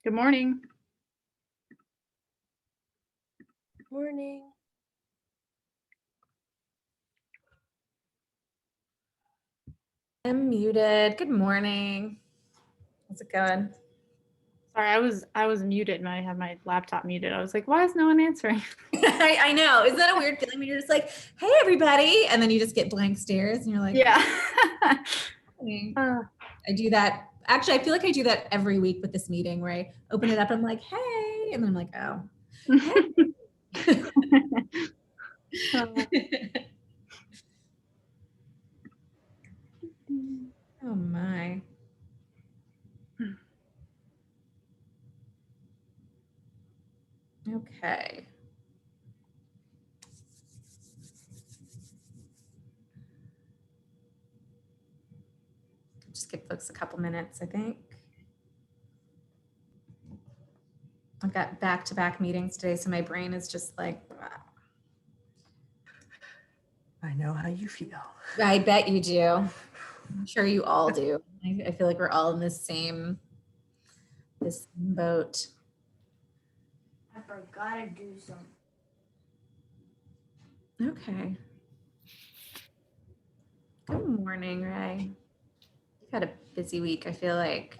Good morning. Morning. I'm muted. Good morning. How's it going? Sorry, I was muted and I had my laptop muted. I was like, why is no one answering? I know. Isn't that a weird feeling when you're just like, hey, everybody. And then you just get blank stares and you're like, Yeah. hey. I do that. Actually, I feel like I do that every week with this meeting where I open it up. I'm like, hey. And then I'm like, oh. Hey. Oh, my. Okay. Just give folks a couple minutes, I think. I've got back-to-back meetings today, so my brain is just like, wow. I know how you feel. I bet you do. I'm sure you all do. I feel like we're all in this same boat. I forgot to do something. Okay. Good morning, Ray. You've had a busy week, I feel like.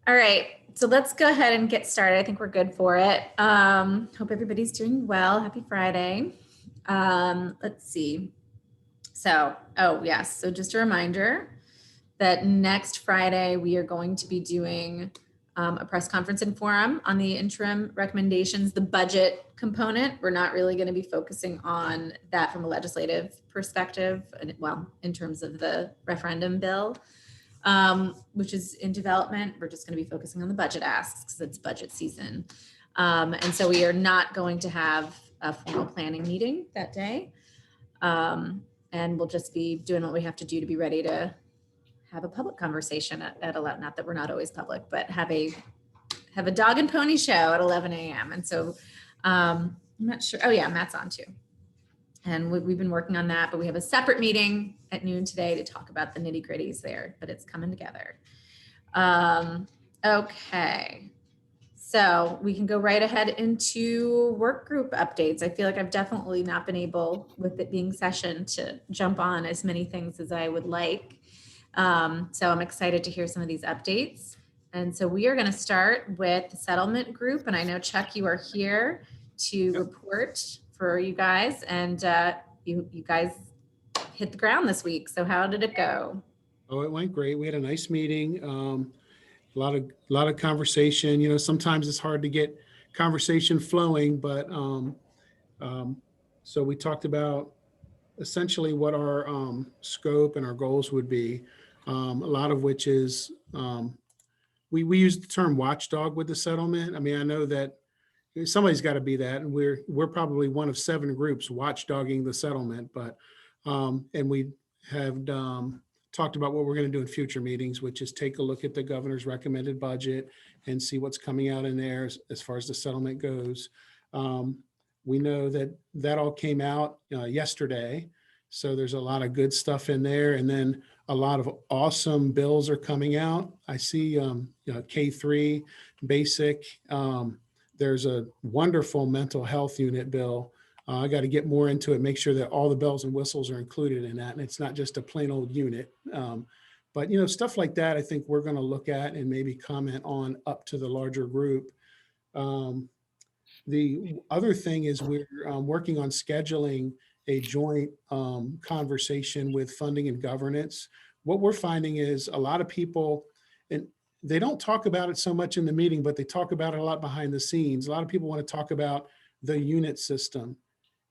All right, so let's go ahead and get started. I think we're good for it. Hope everybody's doing well. Happy Friday. Let's see. So, oh yes, so just a reminder that next Friday we are going to be doing a press conference and forum on the interim recommendations, the budget component. We're not really going to be focusing on that from a legislative perspective, and well, in terms of the referendum bill, which is in development. We're just going to be focusing on the budget asks because it's budget season. And so we are not going to have a formal planning meeting that day. And we'll just be doing what we have to do to be ready to have a public conversation at 11, not that we're not always public, but have a dog and pony show at 11 a.m. And so I'm not sure. Oh yeah, Matt's on too. And we've been working on that, but we have a separate meeting at noon today to talk about the nitty gritties there, but it's coming together. Okay. So we can go right ahead into work group updates. I feel like I've definitely not been able, with it being session, to jump on as many things as I would like. So I'm excited to hear some of these updates. And so we are going to start with the settlement group. And I know, Chuck, you are here to report for you guys. And you guys hit the ground this week. So how did it go? Oh, it went great. We had a nice meeting. A lot of conversation. You know, sometimes it's hard to get conversation flowing, but so we talked about essentially what our scope and our goals would be. A lot of which is we use the term watchdog with the settlement. I mean, I know that somebody's got to be that, and we're probably one of 7 groups watchdogging the settlement. But and we have talked about what we're going to do in future meetings, which is take a look at the governor's recommended budget and see what's coming out in there as far as the settlement goes. We know that all came out yesterday. So there's a lot of good stuff in there. And then a lot of awesome bills are coming out. I see K3 basic. There's a wonderful mental health unit bill. I got to get more into it, make sure that all the bells and whistles are included in that. And it's not just a plain old unit. But, you know, stuff like that, I think we're going to look at and maybe comment on up to the larger group. The other thing is we're working on scheduling a joint conversation with funding and governance. What we're finding is a lot of people, and they don't talk about it so much in the meeting, but they talk about it a lot behind the scenes. A lot of people want to talk about the unit system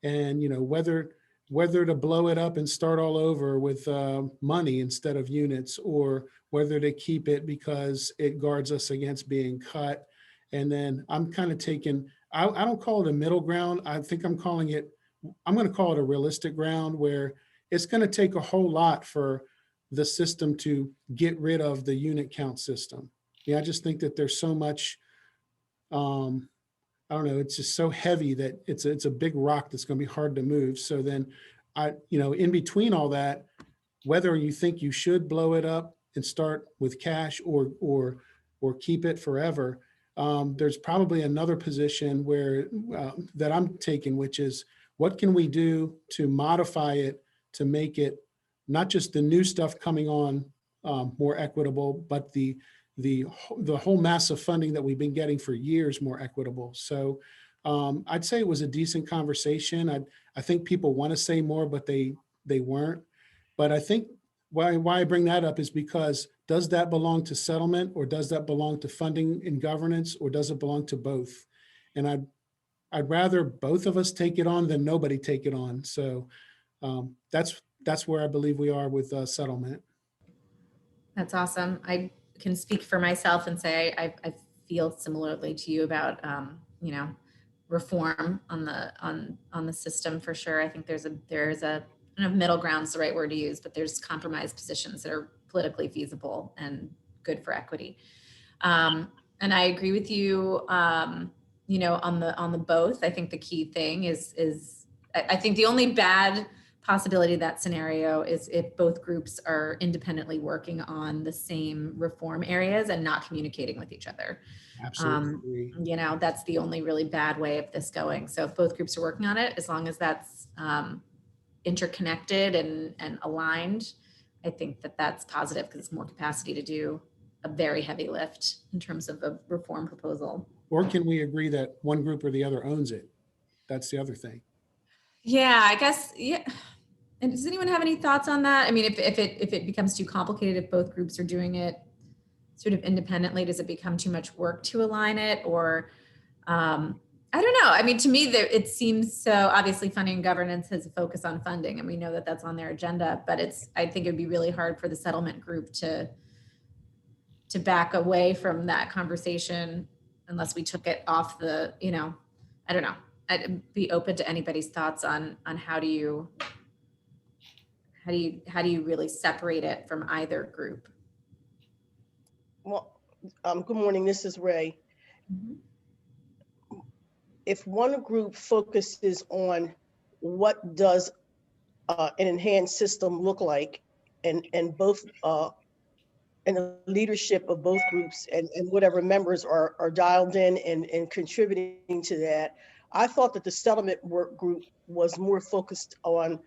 and, you know, whether to blow it up and start all over with money instead of units, or whether to keep it because it guards us against being cut. And then I'm kind of taking, I don't call it a middle ground. I think I'm going to call it a realistic ground where it's going to take a whole lot for the system to get rid of the unit count system. Yeah, I just think that there's so much, I don't know, it's just so heavy that it's a big rock that's going to be hard to move. So then in between all that, whether you think you should blow it up and start with cash or or keep it forever. There's probably another position where that I'm taking, which is what can we do to modify it to make it not just the new stuff coming on more equitable, but the whole mass of funding that we've been getting for years more equitable. So I'd say it was a decent conversation. I think people want to say more, but they weren't. But I think why I bring that up is because does that belong to settlement, or does that belong to funding and governance, or does it belong to both? And I'd rather both of us take it on than nobody take it on. So that's where I believe we are with settlement. That's awesome. I can speak for myself and say I feel similarly to you about reform on the system for sure. I think there's a I don't know if middle ground is the right word to use, but there's compromise positions that are politically feasible and good for equity. And I agree with you. On the both. I think the key thing is I think the only bad possibility of that scenario is if both groups are independently working on the same reform areas and not communicating with each other. Absolutely. That's the only really bad way of this going. So if both groups are working on it, as long as that's interconnected and aligned, I think that's positive because it's more capacity to do a very heavy lift in terms of a reform proposal. Or can we agree that one group or the other owns it? That's the other thing. Yeah, I guess. Yeah. And does anyone have any thoughts on that? I mean, if it becomes too complicated, if both groups are doing it sort of independently, does it become too much work to align it? Or I don't know. I mean, to me, it seems so obviously funding and governance has a focus on funding, and we know that that's on their agenda. But I think it'd be really hard for the settlement group to back away from that conversation unless we took it off the. I don't know. I'd be open to anybody's thoughts on how do you really separate it from either group? Well, good morning. This is Ray. Mm-hmm. If one group focuses on what does an enhanced system look like, and both and the leadership of both groups and whatever members are dialed in and contributing to that, I thought that the settlement work group was more focused on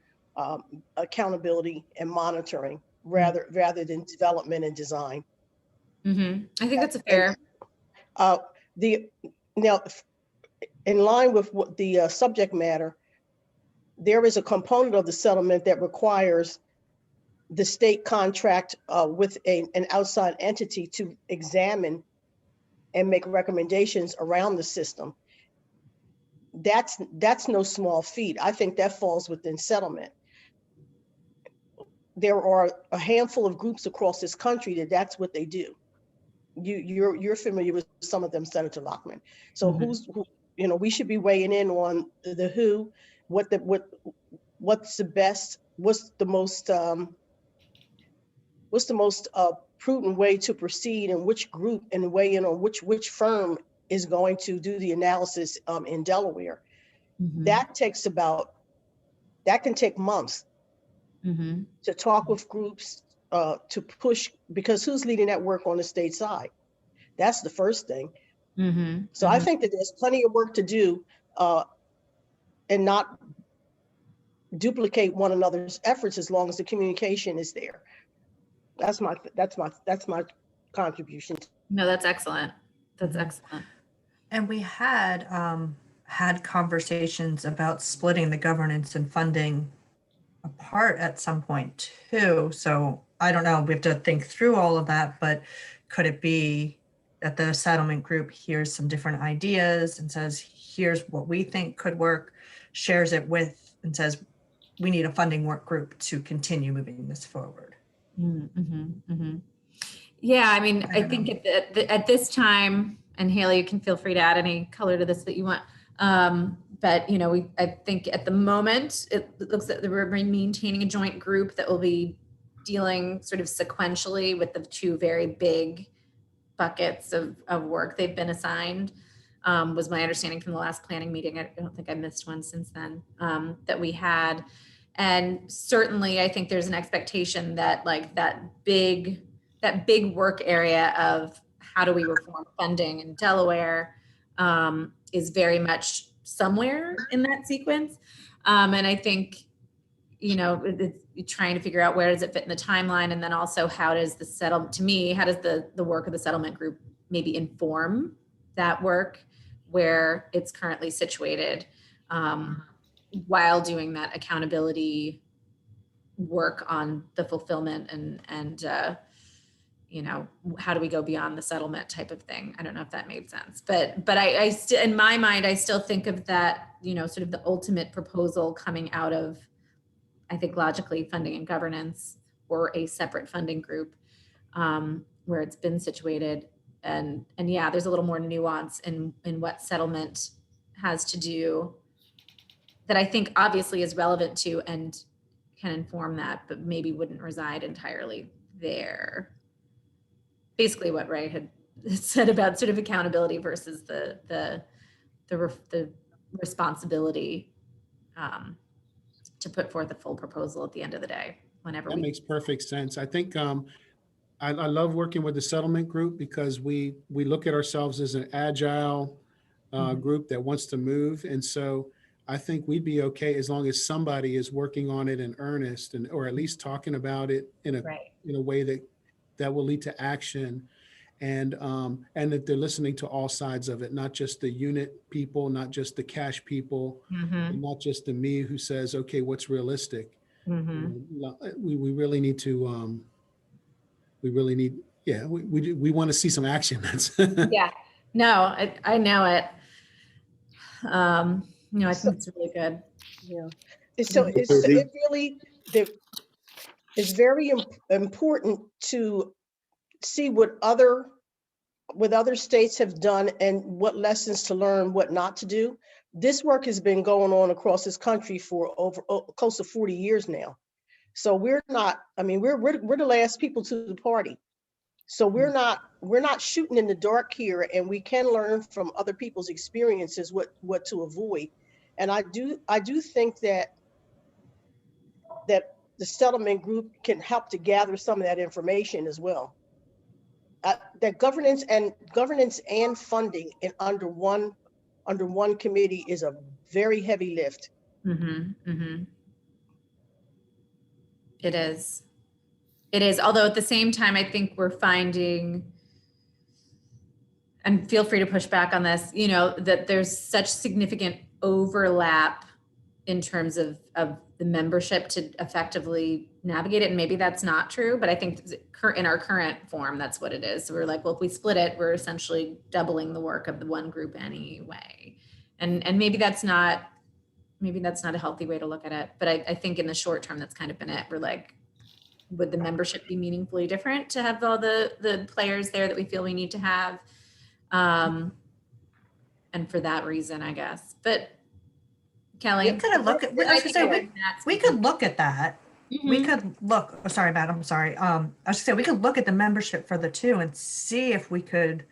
accountability and monitoring rather than development and design. Mm-hmm. I think that's a fair. Now, in line with what the subject matter, there is a component of the settlement that requires the state contract with an outside entity to examine and make recommendations around the system. That's no small feat. I think that falls within settlement. There are a handful of groups across this country that's what they do. You're familiar with some of them, Senator Lockman. So mm-hmm. We should be weighing in on the who, what's the best, what's the most prudent way to proceed, and which group, and weigh in on which firm is going to do the analysis in Delaware. Mm-hmm. That can take months mm-hmm. to talk with groups, to push, because who's leading that work on the state side? That's the first thing. Mm-hmm. So mm-hmm. I think that there's plenty of work to do and not duplicate one another's efforts as long as the communication is there. That's my contribution. No, that's excellent. That's excellent. And we had conversations about splitting the governance and funding apart at some point too. So I don't know, we have to think through all of that, but could it be that the settlement group hears some different ideas and says, here's what we think could work, shares it with, and says, we need a funding work group to continue moving this forward. Mm-hmm, mm-hmm. Yeah, I mean, I think at this time, and Haley, you can feel free to add any color to this that you want. But I think at the moment, it looks like we're maintaining a joint group that will be dealing sort of sequentially with the two very big buckets of work they've been assigned, was my understanding from the last planning meeting. I don't think I missed one since then, that we had. And certainly I think there's an expectation that like that big work area of how do we reform funding in Delaware is very much somewhere in that sequence. And I think, you know, it's trying to figure out where does it fit in the timeline, and then also how does the work of the settlement group maybe inform that work where it's currently situated, while doing that accountability work on the fulfillment and you know, how do we go beyond the settlement type of thing? I don't know if that made sense, but I still, in my mind, I still think of that, you know, sort of the ultimate proposal coming out of, I think logically, funding and governance, or a separate funding group where it's been situated. And yeah, there's a little more nuance in what settlement has to do that I think obviously is relevant to and can inform that, but maybe wouldn't reside entirely there. Basically what Ray had said about sort of accountability versus the responsibility to put forth a full proposal at the end of the day, whenever That we. makes perfect sense. I think I love working with the settlement group because we look at ourselves as an agile group that wants to move. And so I think we'd be okay as long as somebody is working on it in earnest, and or at least talking about it in Right. a way that will lead to action, and that they're listening to all sides of it, not just the unit people, not just the cash people, and not just the me who says, okay, what's realistic? We really need to we want to see some action. That's Yeah, no, I know it. No, I think it's really good. Yeah. So it really, it's very important to see what other states have done and what lessons to learn, what not to do. This work has been going on across this country for over close to 40 years now. So we're not, I mean, we're the last people to the party. So we're not shooting in the dark here, and we can learn from other people's experiences what to avoid. And I do think that the settlement group can help to gather some of that information as well. That governance and funding under one committee is a very heavy lift. It is. It is. Although at the same time, I think we're finding, and feel free to push back on this, you know, that there's such significant overlap in terms of the membership to effectively navigate it. And maybe that's not true, but I think in our current form, that's what it is. So we're like, well, if we split it, we're essentially doubling the work of the one group anyway. And maybe that's not a healthy way to look at it. But I think in the short term, that's kind of been it. We're like, would the membership be meaningfully different to have all the players there that we feel we need to have? And for that reason, I guess. But Kelly, We could look at, I was gonna say, we could look at that. We could look, oh, sorry, Matt, I'm sorry. I was gonna say, we could look at the membership for the two and see if we could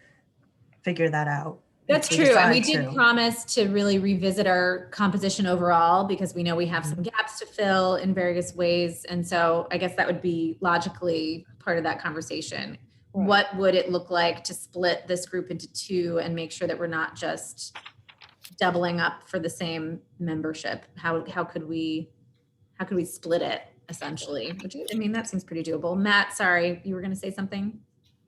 figure that out. That's true. And we did promise to really revisit our composition overall, because we know we have some gaps to fill in various ways. And so I guess that would be logically part of that conversation. Right. What would it look like to split this group into two and make sure that we're not just doubling up for the same membership? How could we split it essentially? I mean, that seems pretty doable. Matt, sorry, you were going to say something?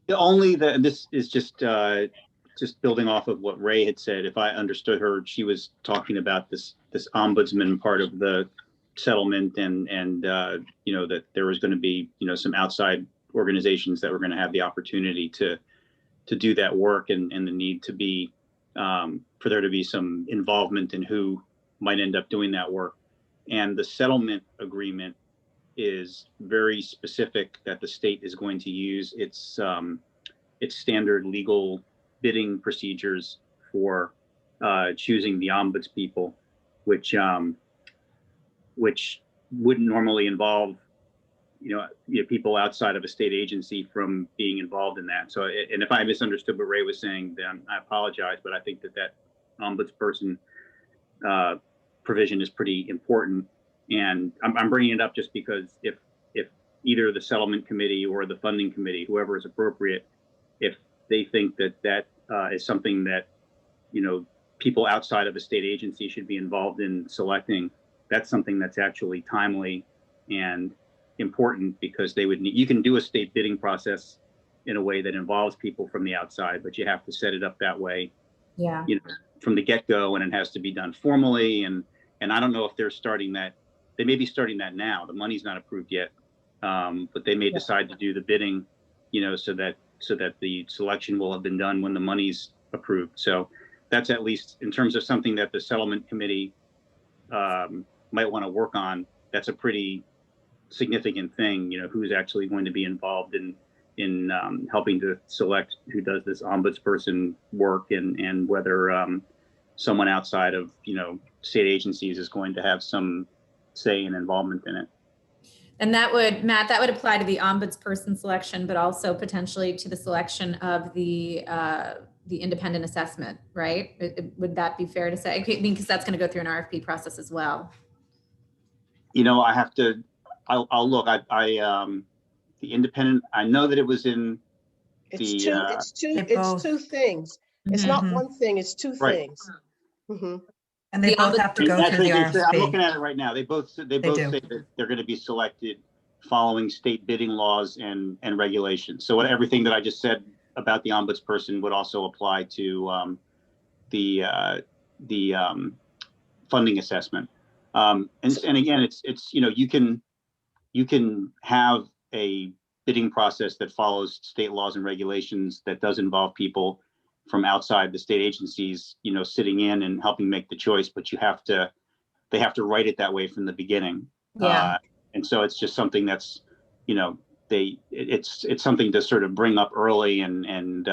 This is just building off of what Ray had said. If I understood her, she was talking about this ombudsman part of the settlement, and you know, that there was going to be, you know, some outside organizations that were going to have the opportunity to do that work, and the need to be for there to be some involvement in who might end up doing that work. And the settlement agreement is very specific that the state is going to use its standard legal bidding procedures for choosing the ombuds people, which wouldn't normally involve, you know, people outside of a state agency from being involved in that. So, and if I misunderstood what Ray was saying, then I apologize, but I think that ombudsperson provision is pretty important. And I'm bringing it up just because if either the settlement committee or the funding committee, whoever is appropriate, if they think that that is something that, you know, people outside of a state agency should be involved in selecting, that's something that's actually timely and important, because they would need, you can do a state bidding process in a way that involves people from the outside, but you have to set it up that way, Yeah. you know, from the get-go, and it has to be done formally. And I don't know if they're starting that. They may be starting that now. The money's not approved yet, but they may decide to do the bidding, you know, so that the selection will have been done when the money's approved. So that's at least in terms of something that the settlement committee might want to work on. That's a pretty significant thing, you know, who's actually going to be involved in helping to select who does this ombudsperson work, and whether someone outside of, you know, state agencies is going to have some say and involvement in it. And that would, Matt, that would apply to the ombudsperson selection, but also potentially to the selection of the independent assessment, right? Would that be fair to say? Because that's going to go through an RFP process as well. You know, I have to, I'll look. The independent, I know that it was in It's the, two things. It's not Mhm. one thing, it's two Right. things. Mhm. And they The both have to go through the I'm looking RFP. at it right now. They both do. say that they're going to be selected following state bidding laws and regulations. So everything that I just said about the ombudsperson would also apply to the funding assessment. And again, it's you know, you can have a bidding process that follows state laws and regulations that does involve people from outside the state agencies, you know, sitting in and helping make the choice, but they have to write it that way from the beginning. Yeah. And so it's just something that's, you know, it's something to sort of bring up early and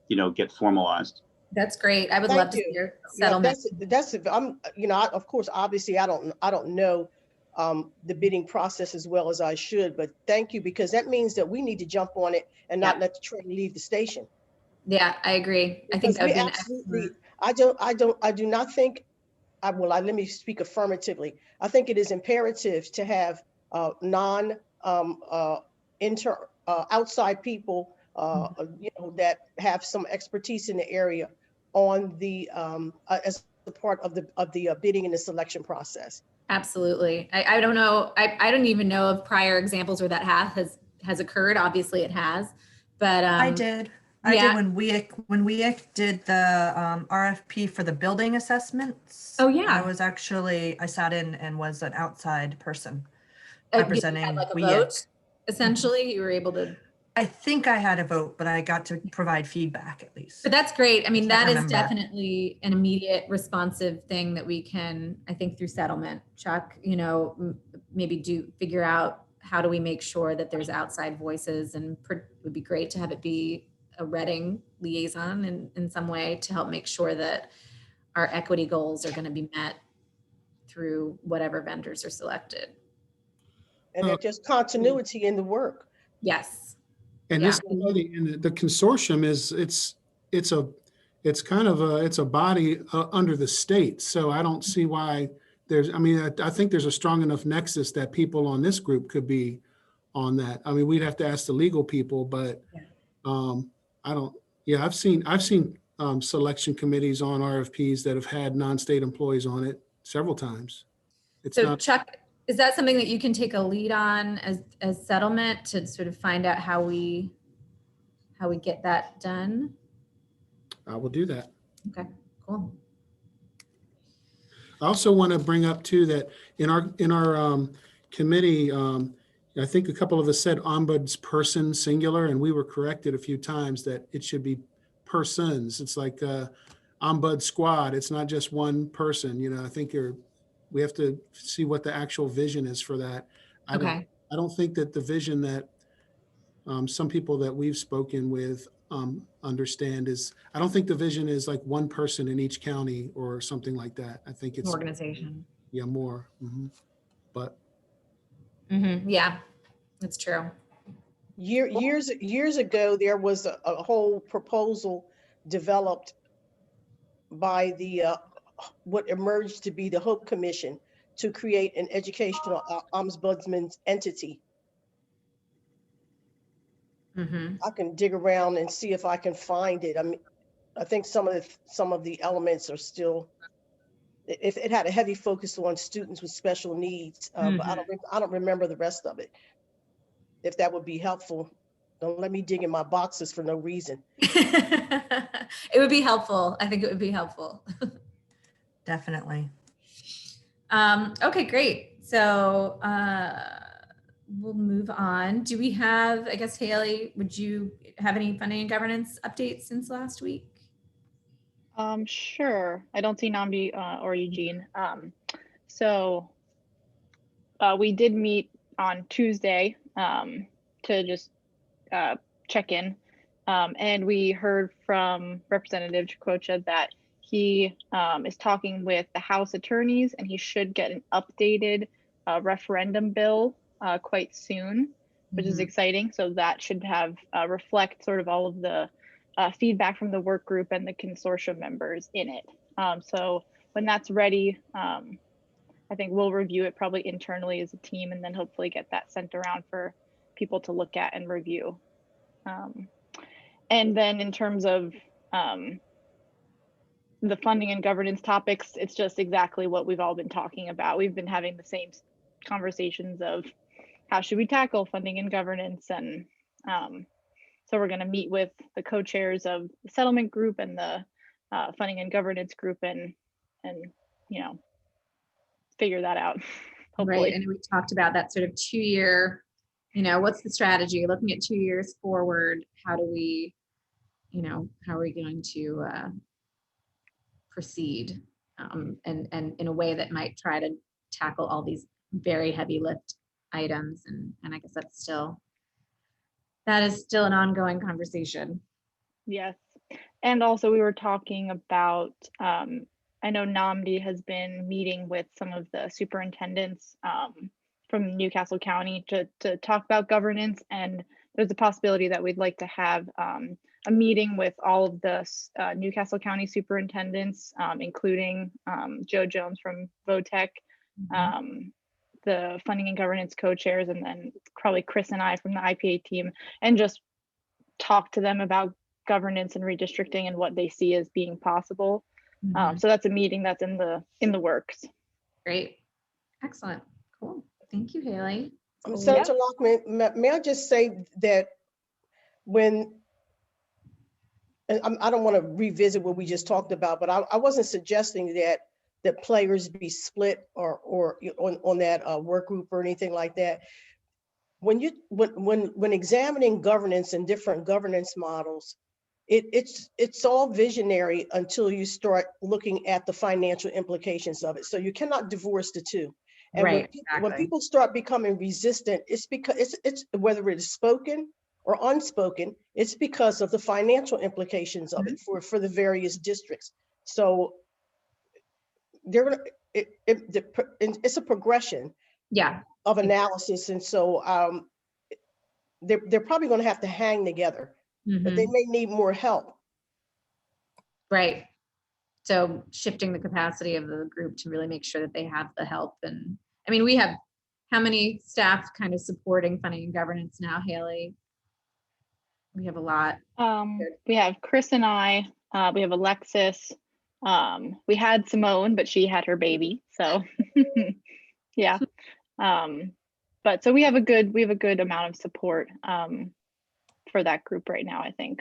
you know, get formalized. That's great. I would Thank love to see you. your Yeah, settlement. that's, I'm, you know, of course, obviously, I don't know the bidding process as well as I should, but thank you, because that means that we need to jump on it and not Yeah. let the train leave the station. Yeah, I agree. I think Because that would we be an absolutely, excellent. I do not think, let me speak affirmatively. I think it is imperative to have outside people, you know, that have some expertise in the area on the as a part of the bidding and the selection process. Absolutely. I don't know. I don't even know of prior examples where that has occurred. Obviously it has, but I did. I yeah. did when WEIC did the RFP for the building assessments. Oh, yeah. I sat in and was an outside person You representing had like a WEIC. vote, essentially. You were able to. I think I had a vote, but I got to provide feedback at least. But that's great. I mean, can't that is remember. definitely an immediate responsive thing that we can, I think, through settlement, Chuck, you know, maybe figure out how do we make sure that there's outside voices, and it would be great to have it be a Reading liaison in some way to help make sure that our equity goals are going to be met through whatever vendors are selected. And there's just continuity in the work. Yes. And Yeah. this committee and the consortium it's kind of a body under the state. So I don't see why I think there's a strong enough nexus that people on this group could be on that. I mean, we'd have to ask the legal people, but I've seen selection committees on RFPs that have had non-state employees on it several times. So Chuck, is that something that you can take a lead on as settlement to sort of find out how we get that done? I will do that. Okay, cool. I also want to bring up too that in our committee, I think a couple of us said ombudsperson singular, and we were corrected a few times that it should be persons. It's like ombud squad. It's not just one person. You know, I think we have to see what the actual vision is for that. I don't think that the vision that some people that we've spoken with understand is, I don't think the vision is like one person in each county or something like that. I think it's Organization. Yeah, more. Mm-hmm. But Yeah, that's true. Years ago, there was a whole proposal developed by the what emerged to be the Hope Commission to create an educational ombudsman's entity. Mhm. I can dig around and see if I can find it. I mean, I think some of the elements are still, if it had a heavy focus on students with special needs, but I don't remember the rest of it. If that would be helpful, don't let me dig in my boxes for no reason. It would be helpful. I think it would be helpful. Definitely. Okay, great. So we'll move on. Do we have, I guess, Haley, would you have any funding and governance updates since last week? Sure. I don't see Namdi or Eugene. So we did meet on Tuesday to just check in. And we heard from Representative Chicocha that he is talking with the House attorneys and he should get an updated referendum bill quite soon, which is exciting. So that should have reflect sort of all of the feedback from the work group and the consortium members in it. So when that's ready, I think we'll review it probably internally as a team and then hopefully get that sent around for people to look at and review. And then in terms of the funding and governance topics, it's just exactly what we've all been talking about. We've been having the same conversations of how should we tackle funding and governance. And so we're going to meet with the co-chairs of the settlement group and the funding and governance group and you know, figure that out. Hopefully. Right. And we talked about that sort of 2-year, you know, what's the strategy? Looking at 2 years forward, how do we, you know, how are we going to proceed and in a way that might try to tackle all these very heavy lift items. And I guess that is still an ongoing conversation. Yes. And also we were talking about, I know Namdi has been meeting with some of the superintendents from Newcastle County to talk about governance. And there's a possibility that we'd like to have a meeting with all of the Newcastle County superintendents, including Joe Jones from VOTEC, the funding and governance co-chairs, and then probably Chris and I from the IPA team, and just talk to them about governance and redistricting and what they see as being possible. So that's a meeting that's in the works. Great. Excellent. Cool. Thank you, Haley. Senator Lockman, may I just say that when, and I don't want to revisit what we just talked about, but I wasn't suggesting that players be split or on that work group or anything like that. When examining governance and different governance models, it's all visionary until you start looking at the financial implications of it. So you cannot divorce the two. And Right, when people start becoming resistant, it's because it's whether it is spoken or unspoken, it's because of the financial implications of it for the various districts. So they're gonna it's a progression of analysis, and so they're probably going to have to hang together, but they may need more help. Right. So shifting the capacity of the group to really make sure that they have the help. And I mean, we have how many staff kind of supporting funding and governance now, Haley? We have a lot. We have Chris and I, we have Alexis, we had Simone, but she had her baby. So yeah. But so we have a good amount of support for that group right now, I think.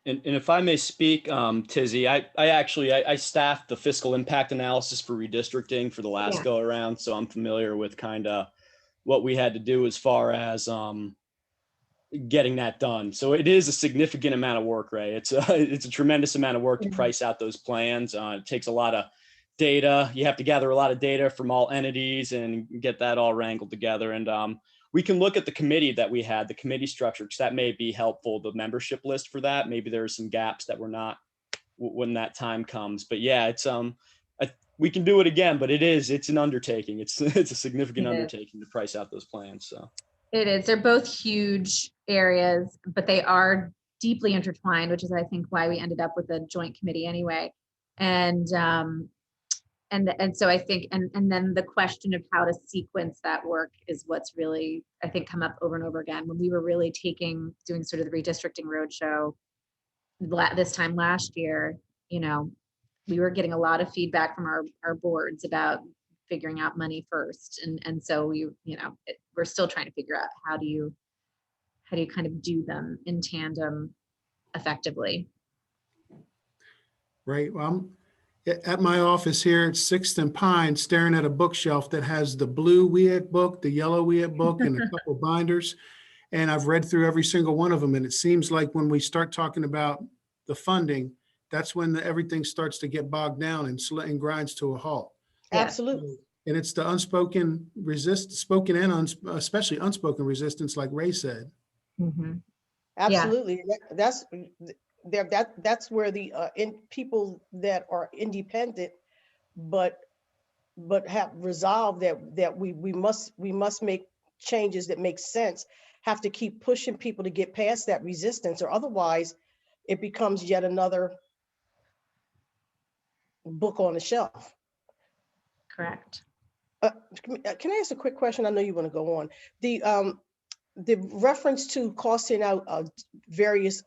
And if I may speak, Tizzy, I staffed the fiscal impact analysis for redistricting for the last go around. So I'm familiar with kind of what we had to do as far as getting that done. So it is a significant amount of work, Ray. It's a tremendous amount of work to price out those plans. It takes a lot of data. You have to gather a lot of data from all entities and get that all wrangled together. And we can look at the committee that we had, the committee structure, because that may be helpful, the membership list for that. Maybe there are some gaps that were not when that time comes. But yeah, it's we can do it again, but it's an undertaking. It's a significant undertaking to price out those plans. So it is. They're both huge areas, but they are deeply intertwined, which is I think why we ended up with a joint committee anyway. And And so I think, and then the question of how to sequence that work is what's really, I think, come up over and over again. When we were really doing sort of the redistricting roadshow this time last year, you know, we were getting a lot of feedback from our boards about figuring out money first. And so we're still trying to figure out how do you kind of do them in tandem effectively. Right. Well, I'm at my office here at Sixth and Pine, staring at a bookshelf that has the blue WEAC book, the yellow WEAC book, and a couple binders. And I've read through every single one of them. And it seems like when we start talking about the funding, that's when everything starts to get bogged down and grinds to a halt. Yeah. Absolutely. And it's the unspoken spoken and especially unspoken resistance, like Ray said. Mhm. Absolutely. That's where the people that are independent, but have resolved that we must make changes that make sense, have to keep pushing people to get past that resistance, or otherwise it becomes yet another book on the shelf. Correct. Can I ask a quick question? I know you want to go on. The reference to costing out various,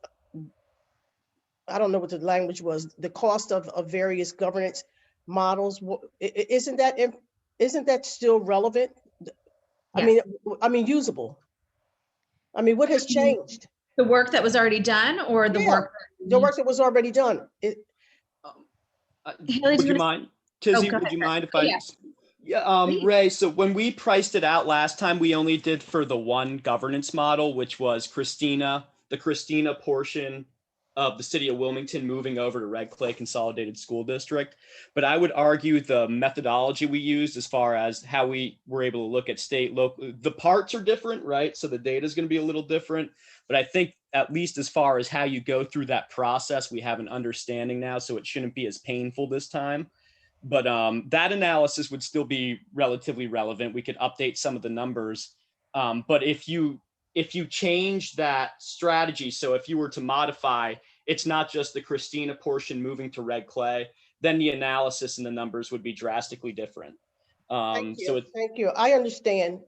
I don't know what the language was, the cost of various governance models, isn't that still relevant? Yes. I mean usable. I mean, what has changed? The work that was already done, or the Yeah, work? the work that was already done. Haley, Would do you you mind, Oh, Tizzy, go would ahead, you Ray. mind if Oh, I? yeah. Yeah, Please. Ray, so when we priced it out last time, we only did for the one governance model, which was the Christina portion of the city of Wilmington moving over to Red Clay Consolidated School District. But I would argue the methodology we used as far as how we were able to look at state, local, the parts are different, right? So the data is going to be a little different. But I think at least as far as how you go through that process, we have an understanding now, so it shouldn't be as painful this time. But that analysis would still be relatively relevant. We could update some of the numbers. But if you change that strategy, so if you were to modify, it's not just the Christina portion moving to Red Clay, then the analysis and the numbers would be drastically different. Thank So you. Thank you. I understand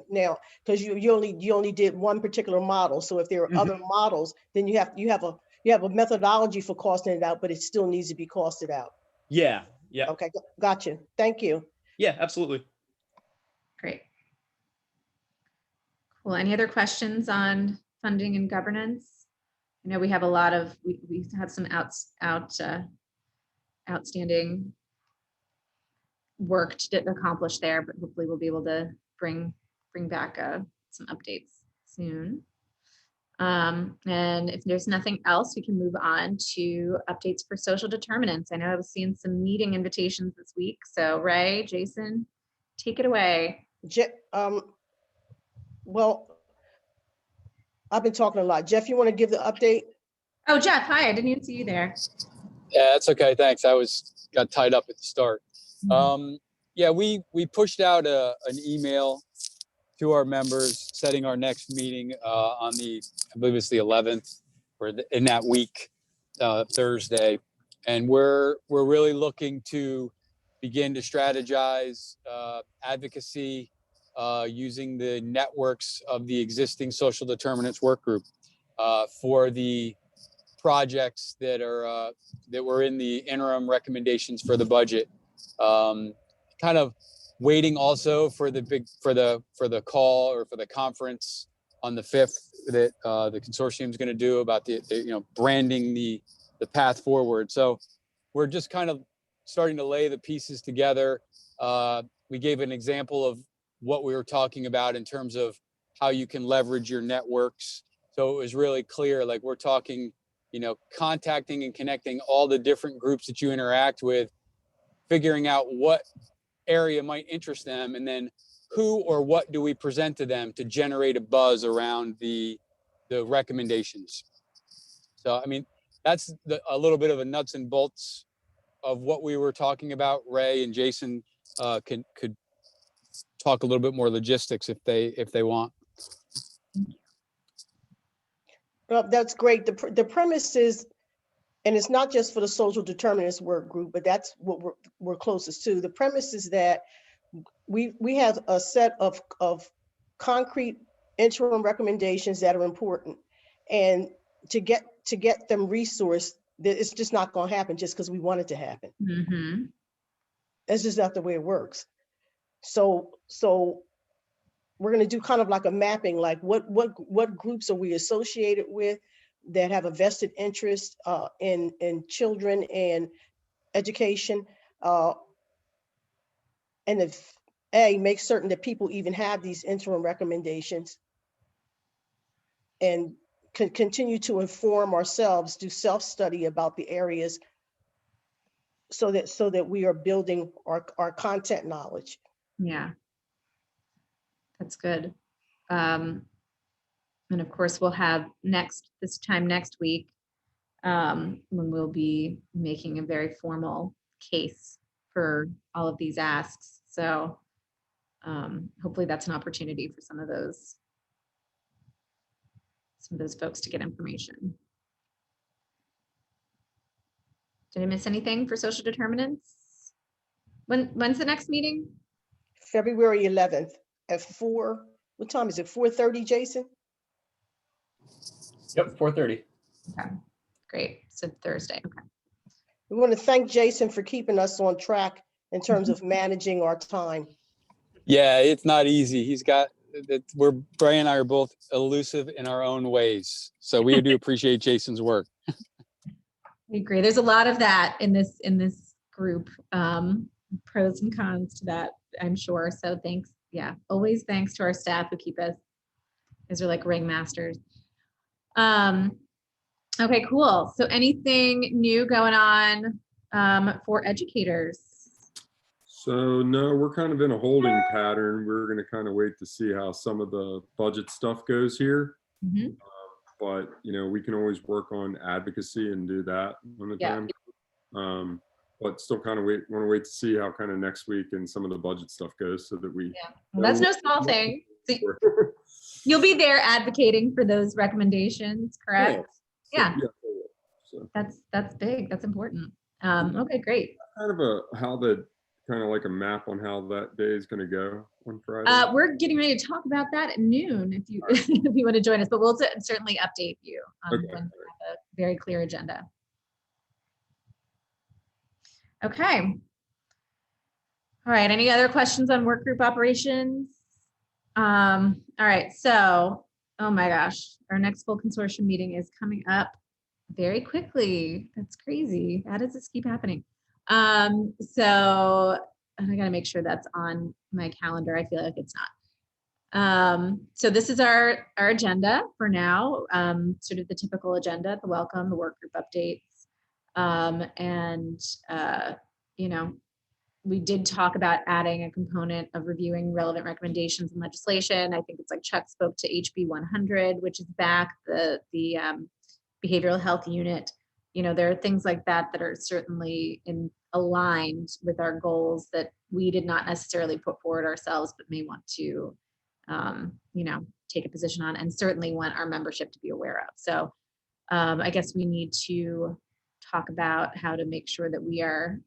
now, because you only did one particular model. So if there are other models, then you have a methodology for costing it out, but it still needs to be costed out. yeah. Okay, gotcha. Thank you. Yeah, absolutely. Great. Cool. Any other questions on funding and governance? I know we have a lot of, we had some outstanding work to accomplish there, but hopefully we'll be able to bring back some updates soon. And if there's nothing else, we can move on to updates for social determinants. I know I was seeing some meeting invitations this week. So Ray, Jason, take it away. Well, I've been talking a lot. Jeff, you want to give the update? Oh, Jeff, hi. I didn't even see you there. Yeah, that's okay. Thanks. Got tied up at the start. Yeah, we pushed out an email to our members setting our next meeting on I believe it's the 11th, or in that week, Thursday. And we're really looking to begin to strategize advocacy using the networks of the existing social determinants work group for the projects that were in the interim recommendations for the budget. Kind of waiting also for the call or for the conference on the 5th that the consortium is going to do about the branding the path forward. So we're just kind of starting to lay the pieces together. We gave an example of what we were talking about in terms of how you can leverage your networks. So it was really clear, like we're talking, contacting and connecting all the different groups that you interact with, figuring out what area might interest them, and then who or what do we present to them to generate a buzz around the recommendations. So, I mean, that's a little bit of a nuts and bolts of what we were talking about. Ray and Jason could talk a little bit more logistics if they want. Well, that's great. The premise is and it's not just for the social determinants work group, but that's what we're closest to. The premise is that we have a set of concrete interim recommendations that are important, and to get them resourced, it's just not going to happen just because we want it to happen. Mm-hmm. That's just not the way it works. So we're going to do kind of like a mapping, like what groups are we associated with that have a vested interest in children and education, and if make certain that people even have these interim recommendations, and continue to inform ourselves, do self-study about the areas, so that we are building our content knowledge. Yeah, that's good. And of course, we'll have this time next week, when we'll be making a very formal case for all of these asks. So hopefully that's an opportunity for some of those folks to get information. Did I miss anything for social determinants? When's the next meeting? February 11th at 4. What time is it? 4:30, Jason? Yep, 4:30. Okay, great. So Thursday. Okay. We want to thank Jason for keeping us on track in terms of managing our time. Yeah, it's not easy. Brian and I are both elusive in our own ways. So we do appreciate Jason's work. I agree. There's a lot of that in this group. Pros and cons to that, I'm sure. So thanks. Yeah, always thanks to our staff who keep us. These are like ringmasters. Okay, cool. So anything new going on for educators? So no, we're kind of in a holding pattern. We're going to kind of wait to see how some of the budget stuff goes here. Mm-hmm. But we can always work on advocacy and do that when the time. But still kind of want to wait to see how kind of next week and some of the budget stuff goes, so that we. Yeah, well, that's no small thing. So you'll be there advocating for those recommendations, correct? Yeah. So that's big. That's important. Okay, great. Kind of like a map on how that day is going to go on Friday. We're getting ready to talk about that at noon if you if you want to join us, but we'll certainly update you when we have a very clear agenda. Okay. All right. Any other questions on work group operations? All right. So, oh my gosh, our next full consortium meeting is coming up very quickly. That's crazy. How does this keep happening? So, and I got to make sure that's on my calendar. I feel like it's not. So this is our agenda for now, sort of the typical agenda, the welcome, the work group updates. We did talk about adding a component of reviewing relevant recommendations and legislation. I think it's like Chuck spoke to HB 100, which is back, the behavioral health unit. There are things like that that are certainly aligned with our goals that we did not necessarily put forward ourselves, but may want to, take a position on, and certainly want our membership to be aware of. So I guess we need to talk about how to make sure that we are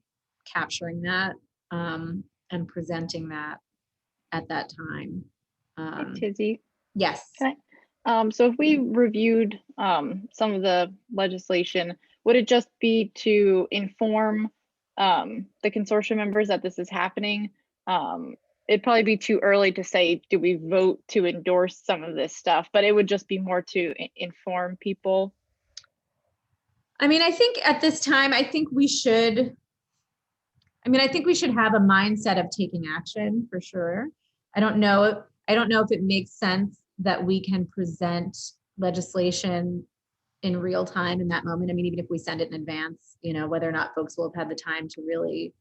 capturing that and presenting that at that time. Tizzy. Yes. Okay. So if we reviewed some of the legislation, would it just be to inform the consortium members that this is happening? It'd probably be too early to say, do we vote to endorse some of this stuff, but it would just be more to inform people. I mean, I think at this time, I think we should have a mindset of taking action for sure. I don't know if it makes sense that we can present legislation in real time in that moment. I mean, even if we send it in advance, whether or not folks will have had the time to really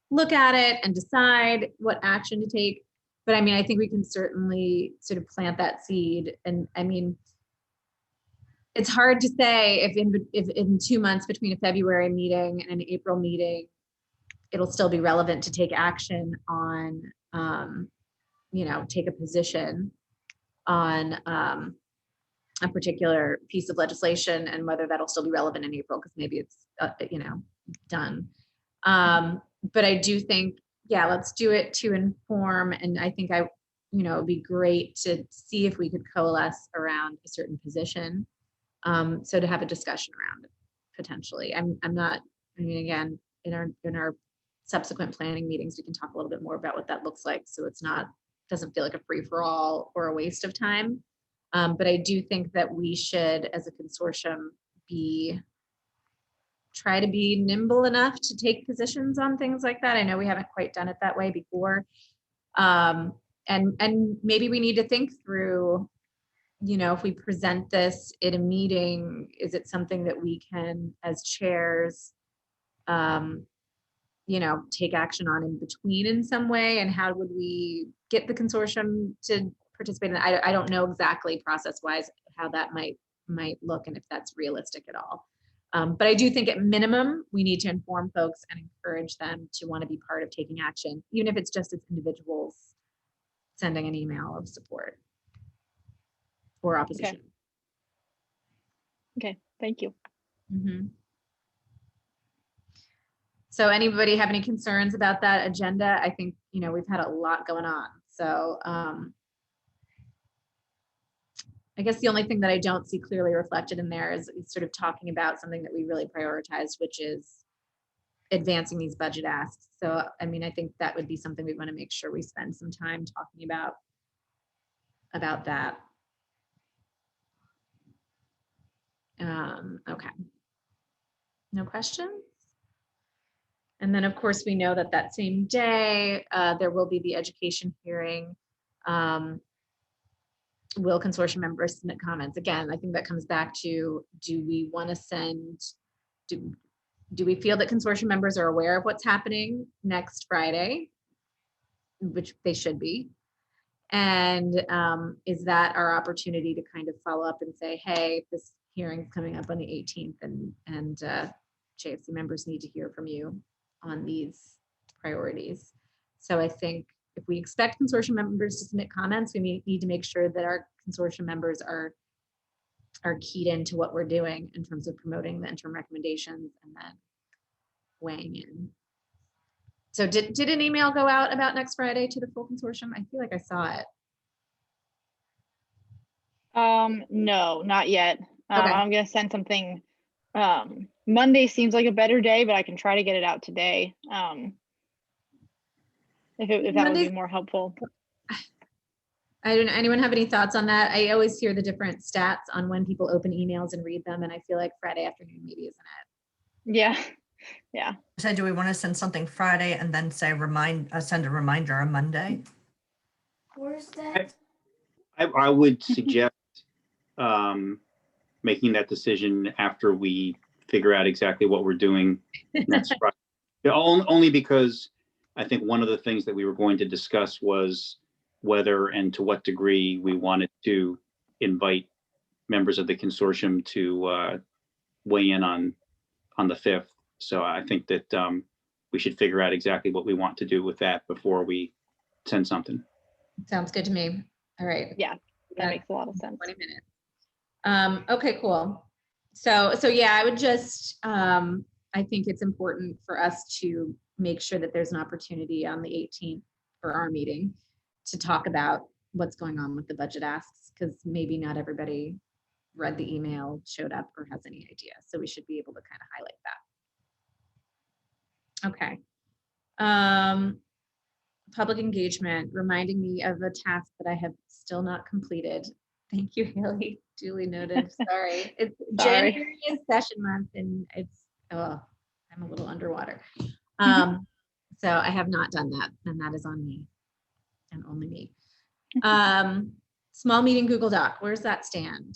look at it and decide what action to take. But I mean, I think we can certainly sort of plant that seed. And I mean, it's hard to say if in 2 months between a February meeting and an April meeting, it'll still be relevant to take action on, take a position on a particular piece of legislation and whether that'll still be relevant in April, because maybe it's, done. But I do think, yeah, let's do it to inform. And I think it'd be great to see if we could coalesce around a certain position. So to have a discussion around it potentially. Again, in our subsequent planning meetings, we can talk a little bit more about what that looks like. So doesn't feel like a free for all or a waste of time. But I do think that we should, as a consortium, try to be nimble enough to take positions on things like that. I know we haven't quite done it that way before. And maybe we need to think through, if we present this at a meeting, is it something that we can, as chairs, take action on in between in some way? And how would we get the consortium to participate in that? I don't know exactly process-wise how that might look and if that's realistic at all. But I do think at minimum, we need to inform folks and encourage them to want to be part of taking action, even if it's just as individuals sending an email of support or opposition. Okay, thank you. Mm-hmm. So anybody have any concerns about that agenda? I think, we've had a lot going on. So I guess the only thing that I don't see clearly reflected in there is sort of talking about something that we really prioritized, which is advancing these budget asks. So, I think that would be something we want to make sure we spend some time talking about that. Okay. No questions? And then, of course, we know that same day, there will be the education hearing. Will consortium members submit comments? Again, I think that comes back to, do we want to do we feel that consortium members are aware of what's happening next Friday, which they should be? And is that our opportunity to kind of follow up and say, hey, this hearing's coming up on the 18th and JFC members need to hear from you on these priorities. So I think if we expect consortium members to submit comments, we need to make sure that our consortium members are keyed into what we're doing in terms of promoting the interim recommendations and then weighing in. So did an email go out about next Friday to the full consortium? I feel like I saw it. No, not yet. Okay. I'm gonna send something. Monday seems like a better day, but I can try to get it out today. If that would be more helpful. I don't know. Anyone have any thoughts on that? I always hear the different stats on when people open emails and read them, and I feel like Friday afternoon maybe isn't it. Yeah. So do we want to send something Friday and then say send a reminder on Monday? Where's that? I would suggest making that decision after we figure out exactly what we're doing next Friday. Only because I think one of the things that we were going to discuss was whether and to what degree we wanted to invite members of the consortium to weigh in on the 5th. So I think that we should figure out exactly what we want to do with that before we send something. Sounds good to me. All right. Yeah, that makes a lot of sense. 20 minutes. Okay, cool. So yeah, I would just, I think it's important for us to make sure that there's an opportunity on the 18th for our meeting to talk about what's going on with the budget asks, because maybe not everybody read the email, showed up, or has any idea. So we should be able to kind of highlight that. Okay. Public engagement, reminding me of a task that I have still not completed. Thank you, Haley. Duly noted. Sorry. It's January is session month and I'm a little underwater. So I have not done that, and that is on me and only me. Small meeting Google Doc, where's that stand?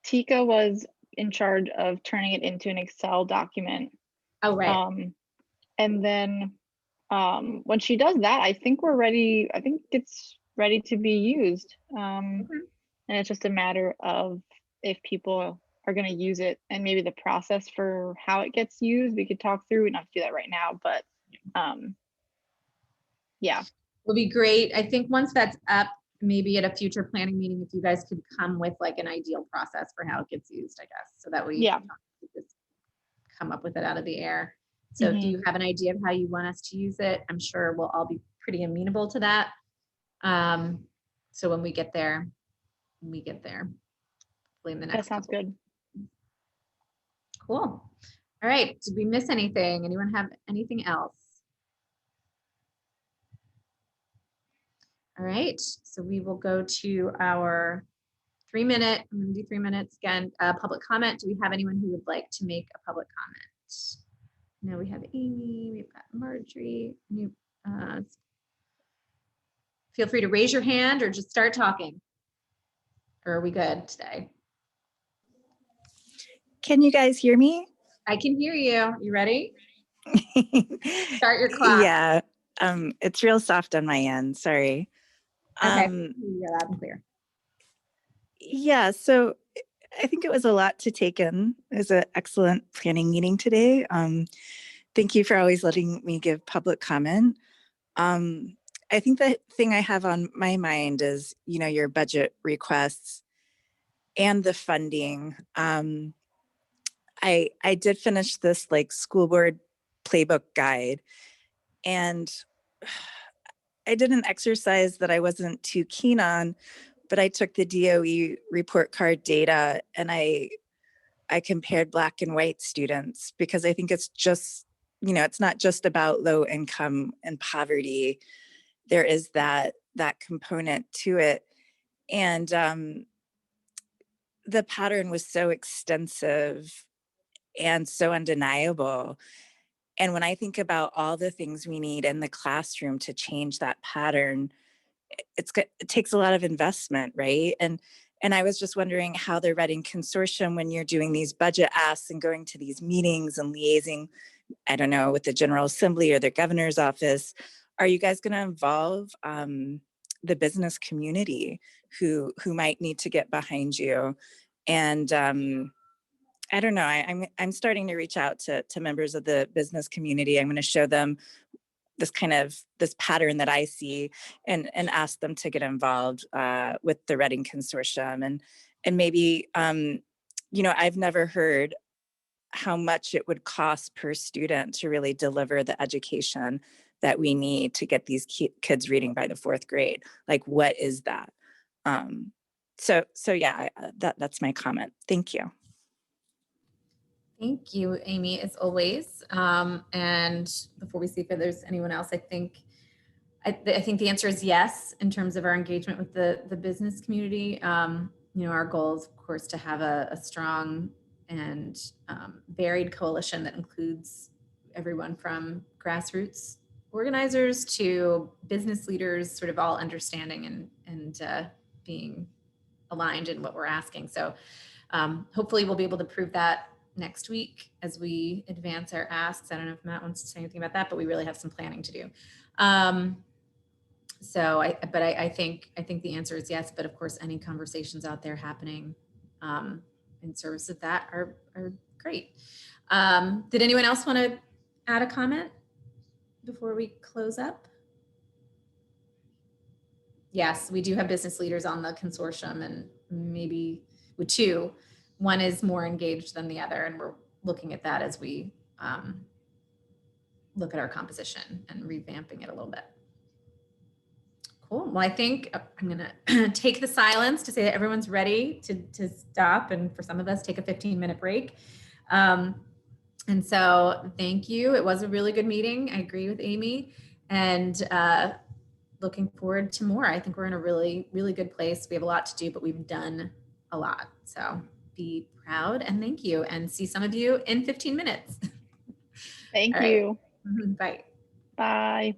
Tika was in charge of turning it into an Excel document. Oh, right. And then when she does that, I think we're ready. I think it's ready to be used. And it's just a matter of if people are going to use it and maybe the process for how it gets used. We could talk through. We don't have to do that right now, but yeah. Will be great. I think once that's up, maybe at a future planning meeting, if you guys could come with like an ideal process for how it gets used, I guess, so that we Yeah. don't just come up with it out of the air. So do you have an idea of how you want us to use it? I'm sure we'll all be pretty amenable to that. So when we get there, hopefully in the That next sounds couple. good. Cool. All right. Did we miss anything? Anyone have anything else? All right. So we will go to our 3-minute, I'm going to do 3 minutes again, public comment. Do we have anyone who would like to make a public comment? No, we have Amy, we've got Marjorie. Feel free to raise your hand or just start talking. Or are we good today? Can you guys hear me? I can hear you. You ready? Start your clock. Yeah, it's real soft on my end. Sorry. Okay, you're loud and clear. Yeah, so I think it was a lot to take in. It was an excellent planning meeting today. Thank you for always letting me give public comment. I think the thing I have on my mind is, you know, your budget requests and the funding. I did finish this like school board playbook guide, and I did an exercise that I wasn't too keen on, but I took the DOE report card data and I compared Black and white students, because I think it's just, you know, it's not just about low income and poverty. There is that component to it. And the pattern was so extensive and so undeniable. And when I think about all the things we need in the classroom to change that pattern, it takes a lot of investment, right? And I was just wondering how the Reading Consortium, when you're doing these budget asks and going to these meetings and liaising, I don't know, with the General Assembly or the governor's office, are you guys going to involve the business community who might need to get behind you? And I don't know, I'm starting to reach out to members of the business community. I'm going to show them this pattern that I see and ask them to get involved with the Reading Consortium. And maybe, you know, I've never heard how much it would cost per student to really deliver the education that we need to get these kids reading by the 4th grade. Like, what is that? So yeah, that's my comment. Thank you. Thank you, Amy, as always. And before we see if there's anyone else, I think the answer is yes, in terms of our engagement with the business community. You know, our goal is, of course, to have a strong and varied coalition that includes everyone from grassroots organizers to business leaders, sort of all understanding and being aligned in what we're asking. So hopefully we'll be able to prove that next week as we advance our asks. I don't know if Matt wants to say anything about that, but we really have some planning to do. So I think the answer is yes, but of course, any conversations out there happening in service of that are great. Did anyone else want to add a comment before we close up? Yes, we do have business leaders on the consortium, and maybe with 2. One is more engaged than the other, and we're looking at that as we look at our composition and revamping it a little bit. Cool. Well, I think I'm going to take the silence to say that everyone's ready to stop, and for some of us, take a 15-minute break. And so thank you. It was a really good meeting. I agree with Amy, and looking forward to more. I think we're in a really, really good place. We have a lot to do, but we've done a lot. So be proud and thank you, and see some of you in 15 minutes. Thank you. Bye. Bye.